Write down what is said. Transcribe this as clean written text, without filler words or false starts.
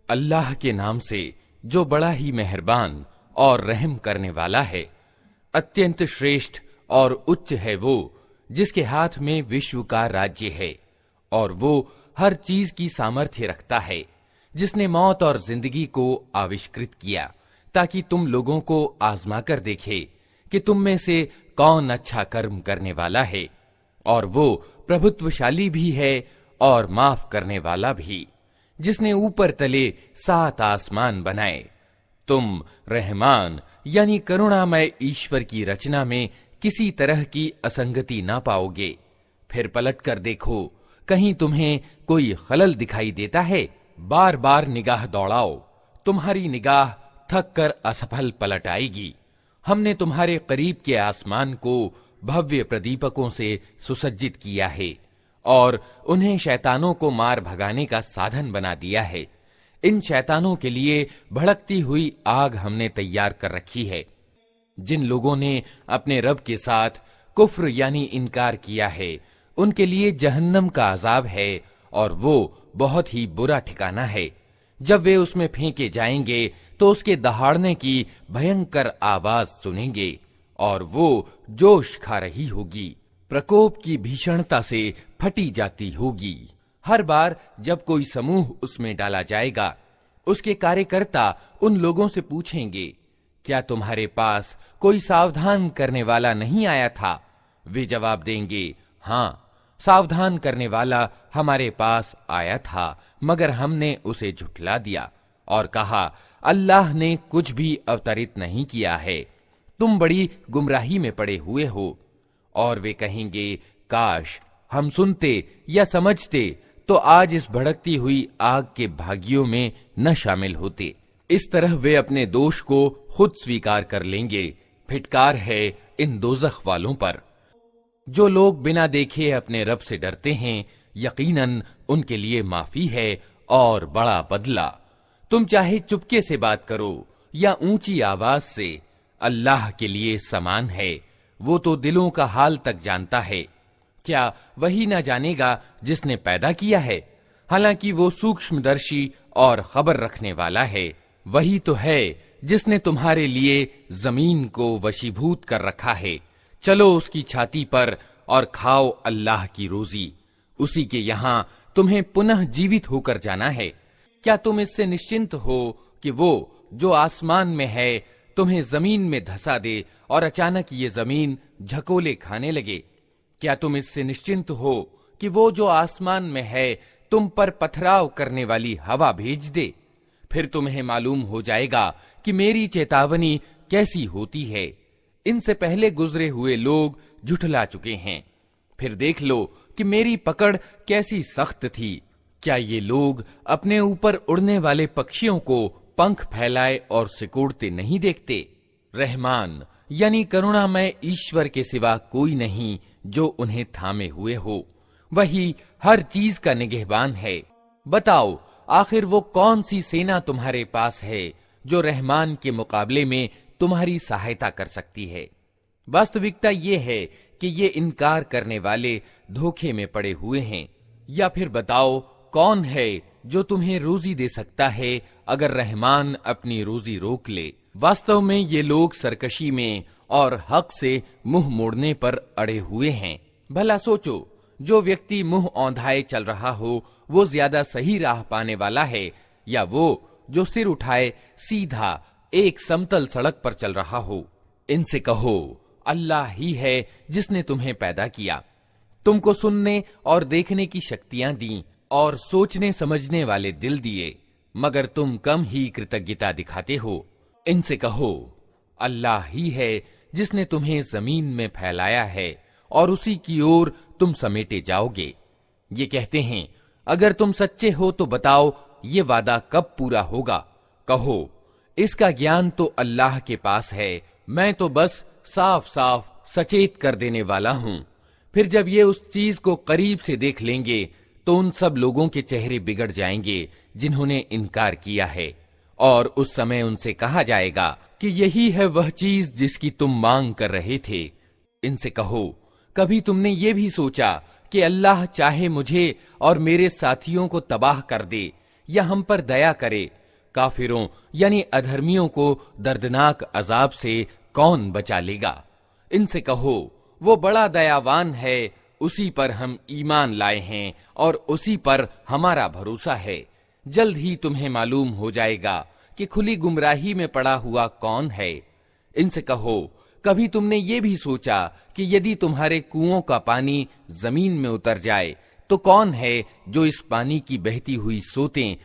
अल्लाह के नाम से जो बड़ा ही मेहरबान और रहम करने वाला है। अत्यंत श्रेष्ठ और उच्च है वो जिसके हाथ में विश्व का राज्य है, और वो हर चीज की सामर्थ्य रखता है, जिसने मौत और जिंदगी को आविष्कृत किया ताकि तुम लोगों को आजमा कर देखे कि तुम में से कौन अच्छा कर्म करने वाला है। और वो प्रभुत्वशाली भी है और माफ करने वाला भी, जिसने ऊपर तले 7 आसमान बनाए। तुम रहमान यानी करुणामय ईश्वर की रचना में किसी तरह की असंगति ना पाओगे। फिर पलट कर देखो, कहीं तुम्हें कोई खलल दिखाई देता है? बार बार निगाह दौड़ाओ, तुम्हारी निगाह थक कर असफल पलट आएगी। हमने तुम्हारे करीब के आसमान को भव्य प्रदीपकों से सुसज्जित किया है और उन्हें शैतानों को मार भगाने का साधन बना दिया है। इन शैतानों के लिए भड़कती हुई आग हमने तैयार कर रखी है। जिन लोगों ने अपने रब के साथ कुफ्र यानी इनकार किया है, उनके लिए जहन्नम का अजाब है और वो बहुत ही बुरा ठिकाना है। जब वे उसमें फेंके जाएंगे तो उसके दहाड़ने की भयंकर आवाज सुनेंगे और वो जोश खा रही होगी, प्रकोप की भीषणता से फटी जाती होगी। हर बार जब कोई समूह उसमें डाला जाएगा, उसके कार्यकर्ता उन लोगों से पूछेंगे, क्या तुम्हारे पास कोई सावधान करने वाला नहीं आया था? वे जवाब देंगे, हाँ, सावधान करने वाला हमारे पास आया था, मगर हमने उसे झुठला दिया और कहा, अल्लाह ने कुछ भी अवतरित नहीं किया है, तुम बड़ी गुमराही में पड़े हुए हो। और वे कहेंगे, काश हम सुनते या समझते तो आज इस भड़कती हुई आग के भागियों में न शामिल होते। इस तरह वे अपने दोष को खुद स्वीकार कर लेंगे। फिटकार है इन दोज़ख वालों पर। जो लोग बिना देखे अपने रब से डरते हैं, यकीनन उनके लिए माफी है और बड़ा बदला। तुम चाहे चुपके से बात करो या ऊंची आवाज से, अल्लाह के लिए समान है। वो तो दिलों का हाल तक जानता है। क्या वही ना जानेगा जिसने पैदा किया है? हालांकि वो सूक्ष्मदर्शी और खबर रखने वाला है। वही तो है जिसने तुम्हारे लिए जमीन को वशीभूत कर रखा है। चलो उसकी छाती पर और खाओ अल्लाह की रोजी। उसी के यहाँ तुम्हें पुनः जीवित होकर जाना है। क्या तुम इससे निश्चिंत हो कि वो जो आसमान में है तुम्हें जमीन में धंसा दे और अचानक ये जमीन झकोले खाने लगे? क्या तुम इससे निश्चिंत हो कि वो जो आसमान में है तुम पर पथराव करने वाली हवा भेज दे? फिर तुम्हें मालूम हो जाएगा कि मेरी चेतावनी कैसी होती है। इनसे पहले गुजरे हुए लोग झुठला चुके हैं। फिर देख लो कि मेरी पकड़ कैसी सख्त थी। क्या ये लोग अपने ऊपर उड़ने वाले पक्षियों को पंख फैलाए और सिकोड़ते नहीं देखते? रहमान यानी करुणामय ईश्वर के सिवा कोई नहीं जो उन्हें थामे हुए हो। वही हर चीज का निगहबान है। बताओ, आखिर वो कौन सी सेना तुम्हारे पास है जो रहमान के मुकाबले में तुम्हारी सहायता कर सकती है? वास्तविकता ये है कि ये इनकार करने वाले धोखे में पड़े हुए हैं। या फिर बताओ, कौन है जो तुम्हें रोजी दे सकता है अगर रहमान अपनी रोजी रोक ले? वास्तव में ये लोग सरकशी में और हक से मुंह मोड़ने पर अड़े हुए हैं। भला सोचो, जो व्यक्ति मुंह औंधाए चल रहा हो वो ज्यादा सही राह पाने वाला है, या वो जो सिर उठाए सीधा एक समतल सड़क पर चल रहा हो? इनसे कहो, अल्लाह ही है जिसने तुम्हें पैदा किया, तुमको सुनने और देखने की शक्तियां दी और सोचने समझने वाले दिल दिए, मगर तुम कम ही कृतज्ञता दिखाते हो। इनसे कहो, अल्लाह ही है जिसने तुम्हें जमीन में फैलाया है और उसी की ओर तुम समेटे जाओगे। ये कहते हैं, अगर तुम सच्चे हो तो बताओ ये वादा कब पूरा होगा? कहो, इसका ज्ञान तो अल्लाह के पास है, मैं तो बस साफ साफ सचेत कर देने वाला हूं। फिर जब ये उस चीज को करीब से देख लेंगे तो उन सब लोगों के चेहरे बिगड़ जाएंगे जिन्होंने इनकार किया है, और उस समय उनसे कहा जाएगा कि यही है वह चीज जिसकी तुम मांग कर रहे थे। इनसे कहो, कभी तुमने ये भी सोचा कि अल्लाह चाहे मुझे और मेरे साथियों को तबाह कर दे या हम पर दया करे। काफिरों यानी अधर्मियों को दर्दनाक अजाब से कौन बचा लेगा। इनसे कहो, वो बड़ा दयावान है, उसी पर हम ईमान लाए हैं और उसी पर हमारा भरोसा है। जल्द ही तुम्हें मालूम हो जाएगा कि खुली गुमराही में पड़ा हुआ कौन है। इनसे कहो, कभी तुमने ये भी सोचा कि यदि तुम्हारे कुओं का पानी जमीन में उतर जाए तो कौन है जो इस पानी की बहती हुई सोतें